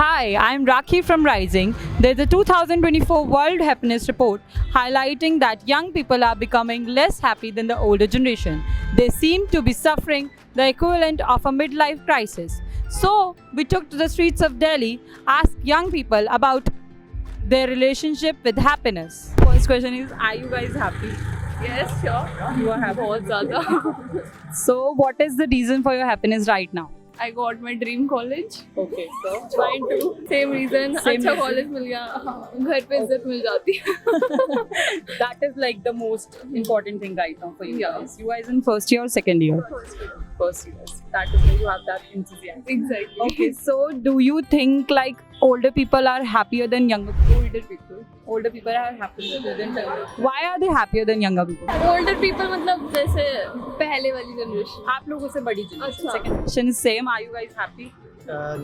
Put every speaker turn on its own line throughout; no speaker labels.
Hi, I'm Rakhi from Rising. There's a 2024 World Happiness Report highlighting that young people are becoming less happy than the older generation. They seem to be suffering the equivalent of a midlife crisis. So, we took to the streets of Delhi, asked young people about their relationship with happiness. First question is, are you guys happy?
Yes, sure.
You are happy.
बहुत ज़्यादा.
So, what is the reason for your happiness right now?
I got my dream college.
Okay, so
Mine too. Same reason.
Same
अच्छा
reason.
College मिल गया. हाँ, घर पे इज्जत मिल जाती है.
that is like the most important thing right now for you
Yeah.
guys. You guys in first year or second year? First year. That is why you have that enthusiasm.
Exactly.
Okay, so do you think like older people are happier than younger people? Older people are happier than younger people. Why are they happier than younger people?
Older people मतलब जैसे पहले वाली generation.
आप लोगों से बड़ी generation.
अच्छा.
Second question is same. Are you guys happy?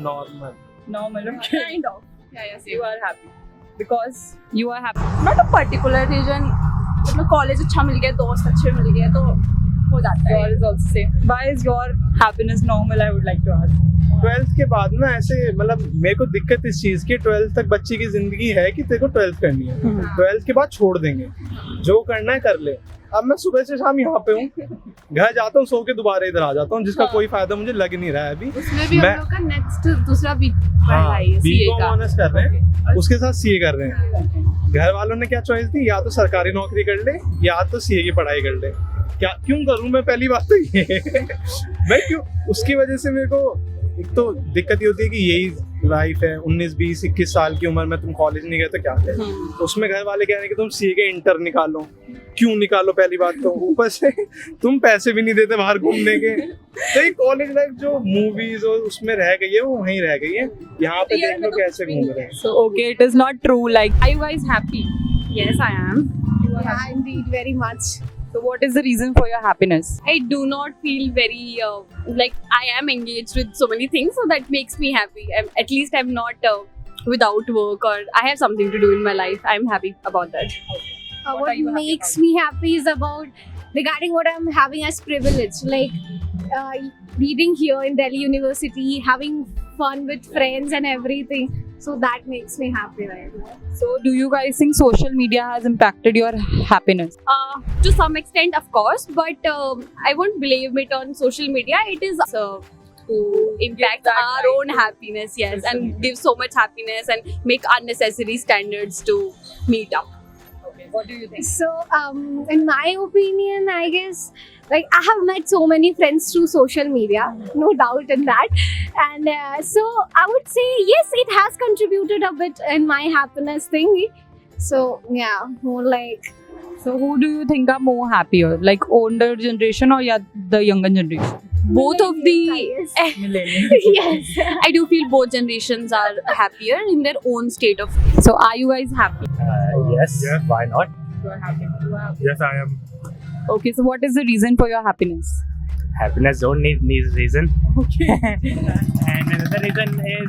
Normal.
Normal. Okay.
Kind of. Yeah, yeah,
You
same.
are happy because you are happy.
Not a particular reason. मतलब कॉलेज अच्छा मिल गया, दोस्त अच्छे मिल गए तो हो जाता है.
Yours is also same. Why is your happiness normal? I would like to ask.
12th के बाद ना ऐसे मतलब मेरे को दिक्कत इस चीज की 12th तक बच्चे की जिंदगी है कि तेरे को 12th करनी है. 12th के बाद छोड़ देंगे, जो करना है कर ले. अब मैं सुबह से शाम यहाँ पे हूँ, घर जाता हूँ, सो के दोबारा इधर आ जाता हूँ, जिसका कोई फायदा मुझे लग नहीं रहा है अभी.
उसमें भी
मैं-
हम लोग का नेक्स्ट दूसरा भी
हाँ,
पढ़ाई है सीए
बीकॉम
का.
ऑनर्स कर रहे हैं, उसके साथ सीए कर रहे हैं. घर वालों ने क्या चॉइस दी, या तो सरकारी नौकरी कर ले या तो सीए की पढ़ाई कर ले. क्या क्यों करूं मैं, पहली बात तो ये मैं क्यों, उसकी वजह से मेरे को एक तो दिक्कत ये होती है कि यही लाइफ है. 19 20 21 साल की उम्र में तुम कॉलेज नहीं गए तो क्या है. उसमें घर वाले कह रहे हैं कि तुम सीए के इंटर निकालो. क्यों निकालो, पहली बात तो. ऊपर से तुम पैसे भी नहीं देते बाहर घूमने के. तो ये कॉलेज लाइफ जो मूवीज और उसमें रह गई है वो वहीं रह गई है. यहाँ पे देख लो कैसे घूम रहे हैं.
So okay, it is not true. Like, are you guys happy?
Yes, I am.
You are
Yeah,
happy.
indeed, very much.
So what is the reason for your happiness?
I do not feel very like I am engaged with so many things, so that makes me happy. At least I'm not without work, or I have something to do in my life. I'm happy about that.
What are
What
you happy
makes me happy is about regarding what I'm having as privilege, like reading here in Delhi University, having fun with friends and everything. So that makes me happy right now.
So do you guys think social media has impacted your happiness?
To some extent, of course, but I won't blame it on social media. It is to impact
that
our
right
own
to
happiness, yes,
social
and
media.
give so much happiness and make unnecessary standards to meet up.
Okay, what do you think?
So in my opinion, I guess like I have met so many friends through social media, no doubt in that, and so I would say yes, it has contributed a bit in my happiness thing. So yeah, more like
So who do you think are more happier? Like older generation or yeah, the younger generation?
Both of the
Millennials, I
Millennials.
guess. Yes.
I do feel both generations are happier in their own state of.
So are you guys happy?
Yes. Why not?
You are happy. You are happy.
Yes, I am.
Okay, so what is the reason for your happiness?
Happiness don't need reason.
Okay.
And another reason is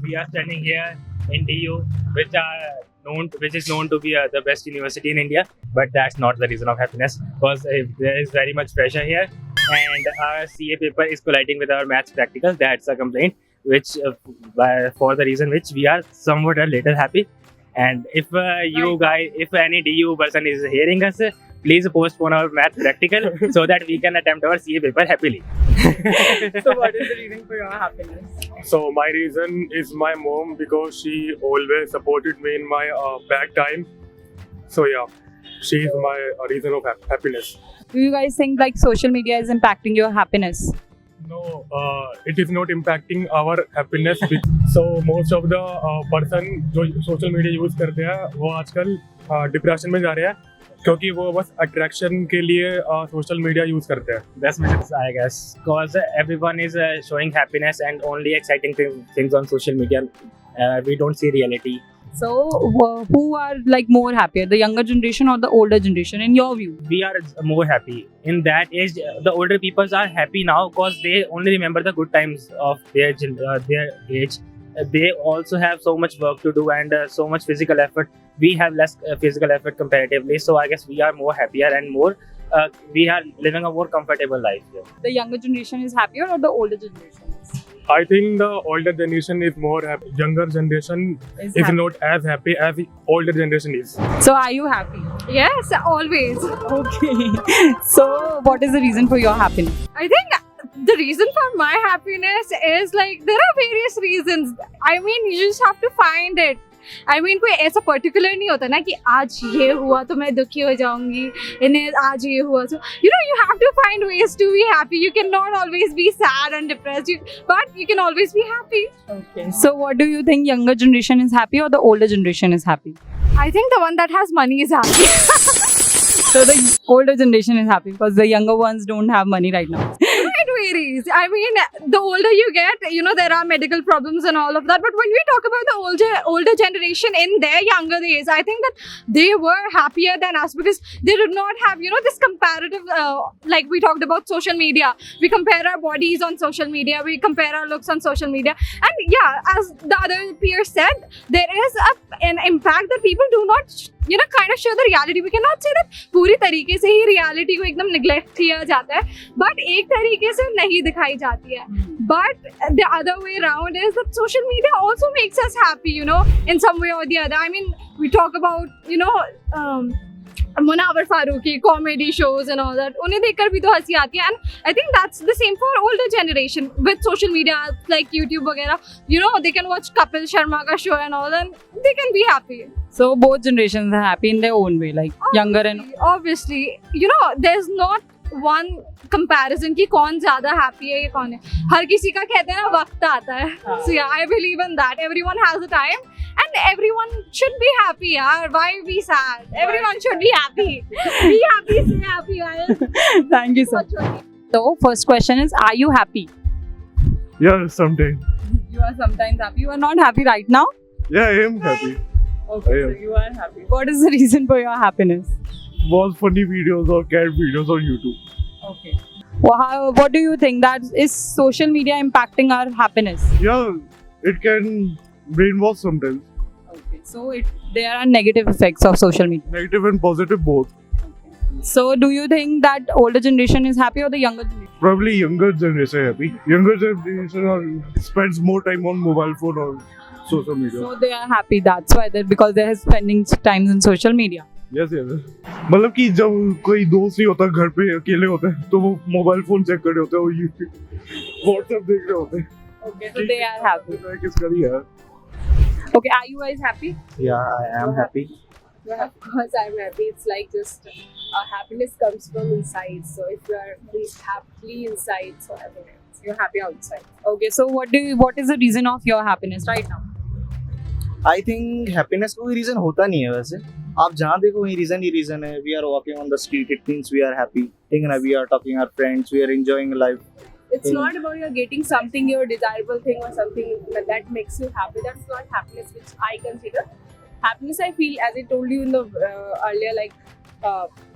we are studying here in DU, which is known to be the best university in India. But that's not the reason of happiness, because there is very much pressure here, and our CA paper is colliding with our maths practical. That's a complaint, which for the reason which we are somewhat a little happy. And if if any DU person is hearing us, please postpone our math practical so that we can attempt our CA paper happily.
So what is the reason for your happiness?
So my reason is my mom, because she always supported me in my bad time. So yeah, she is my reason of happiness.
Do you guys think like social media is impacting your happiness?
No, it is not impacting our happiness. So most of the person जो social media use करते हैं वो आजकल depression में जा रहे हैं, क्योंकि वो बस attraction के लिए social media use करते हैं.
That's my I guess, because everyone is showing happiness and only exciting things on social media. We don't see reality.
So who are like more happier, the younger generation or the older generation in your view?
We are more happy in that age. The older people are happy now because they only remember the good times of their age. They also have so much work to do and so much physical effort. We have less physical effort comparatively, so I guess we are more happier and more we are living a more comfortable life here.
The younger generation is happier or the older generation?
I think the older generation is more happy. Younger generation is
happy.
not as happy as the older generation is.
So are you happy?
Yes, always.
Okay. So what is the reason for your happiness?
I think the reason for my happiness is like there are various reasons. I mean, you just have to find it. I mean, कोई ऐसा particular नहीं होता ना कि आज ये हुआ तो मैं दुखी हो जाऊंगी, इन्हें आज ये हुआ तो you know you have to find ways to be happy. You cannot always be sad and depressed, but you can always be happy.
Okay. So what do you think, younger generation is happy or the older generation is happy?
I think the one that has money is happy.
So the older generation is happy because the younger ones don't have money right now.
It varies. I mean, the older you get, you know, there are medical problems and all of that. But when we talk about the older generation in their younger days, I think that they were happier than us because they did not have, you know, this comparative, like we talked about social media. We compare our bodies on social media. We compare our looks on social media. And yeah, as the other peer said, there is an impact that people do not, you know, kind of show the reality. We cannot say that पूरी तरीके से ही reality को एकदम neglect किया जाता है, but एक तरीके से नहीं दिखाई जाती है. But the other way around is that social media also makes us happy, you know, in some way or the other. I mean, we talk about, you know, Munawar Farooqi, comedy shows and all that. उन्हें देखकर भी तो हंसी आती है. And I think that's the same for older generation with social media like YouTube वगैरह. You know, they can watch Kapil Sharma का show and all, and they can be happy.
So both generations are happy in their own way, like younger and
Obviously, you know, there's not one comparison कि कौन ज़्यादा happy है या कौन है. हर किसी का कहते हैं ना वक्त आता है. So yeah, I believe in that. Everyone has a time. And everyone should be happy, yaar. Why be sad? Everyone should be happy. Be happy, stay happy, guys.
Thank you so much. So first question is, are you happy?
Yeah, sometimes.
You are sometimes happy. You are not happy right now?
Yeah, I am happy.
Okay,
I am.
so you are happy. What is the reason for your happiness?
Watch funny videos or cat videos on YouTube.
Okay. Well, what do you think, that is social media impacting our happiness?
Yeah, it can brainwash sometimes.
Okay. So there are negative effects of social media.
Negative and positive both.
So do you think that older generation is happy or the younger generation?
Probably younger generation happy. Younger generation spends more time on mobile phone or social media.
So they are happy. That's why because they are spending time in social media.
Yes, yes. मतलब कि जब कोई दोस्त नहीं होता घर पे अकेले होते हैं तो वो मोबाइल फोन चेक कर रहे होते हैं, वो यूट्यूब व्हाट्सएप देख रहे होते हैं.
Okay. So they are happy.
किसका नहीं है.
Okay. Are you guys happy?
Yeah, I am happy.
Yeah, of course I'm happy. It's like just happiness comes from inside. So if you are at least happily inside, so happiness, you're happy outside.
Okay. So what is the reason of your happiness right now?
I think happiness कोई reason होता नहीं है वैसे. आप जहाँ देखो वही reason है. We are walking on the street, it means we are happy. ठीक है ना, we are talking our friends, we are enjoying life.
It's not about you're getting something, your desirable thing or something that makes you happy. That's not happiness, which I consider. Happiness, I feel, as I told you in the earlier, like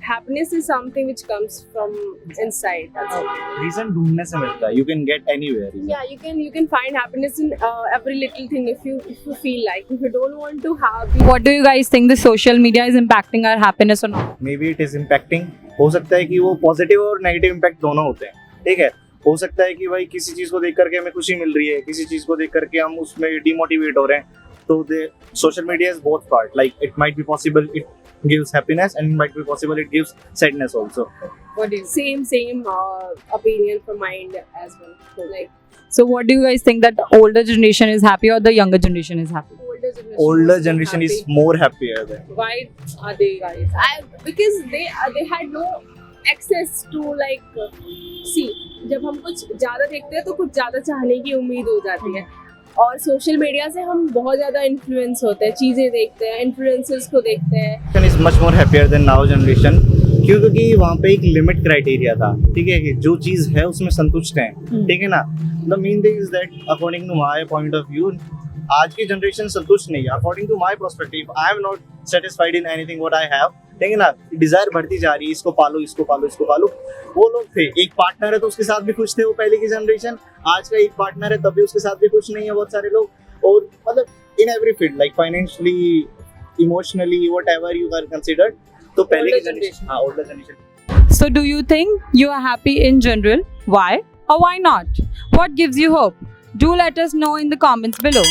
happiness is something which comes from inside. That's it.
Reason ढूंढने से मिलता है. You can get anywhere. reason.
Yeah, you can find happiness in every little thing if you feel like. If you don't want to have,
What do you guys think, the social media is impacting our happiness or not?
Maybe it is impacting. हो सकता है कि वो positive और negative impact दोनों होते हैं. ठीक है. हो सकता है कि भाई किसी चीज को देख करके हमें खुशी मिल रही है, किसी चीज को देख करके हम उसमें डिमोटिवेट हो रहे हैं. तो social media is both part. Like it might be possible it gives happiness and it might be possible it gives sadness also.
what do you same opinion from mine as well. So like
So what do you guys think, that older generation is happy or the younger generation is happy?
Older generation is more happier than.
Why are they, guys? Because they had no access to like see, जब हम कुछ ज़्यादा देखते हैं तो कुछ ज़्यादा चाहने की उम्मीद हो जाती है, और सोशल मीडिया से हम बहुत ज़्यादा इन्फ्लुएंस होते हैं, चीज़ें देखते हैं, इन्फ्लुएंसर्स को देखते हैं.
Is much more happier than now generation. क्योंकि वहाँ पे एक लिमिट क्राइटेरिया था. ठीक है, कि जो चीज़ है उसमें संतुष्ट हैं. ठीक है ना. The main thing is that according to my point of view आज की जनरेशन संतुष्ट नहीं है. According to my perspective I am not satisfied in anything what I have. ठीक है ना. डिजायर बढ़ती जा रही है, इसको पालो इसको पालो इसको पालो. वो लोग थे, एक पार्टनर है तो उसके साथ भी खुश थे वो पहले की जनरेशन. आज का एक पार्टनर है तब भी उसके साथ भी खुश नहीं है बहुत सारे लोग. और मतलब in every field like financially, emotionally, whatever you are considered. तो पहले की जनरेशन, हाँ, older generation.
So do you think you are happy in general? Why or why not? What gives you hope? Do let us know in the comments below.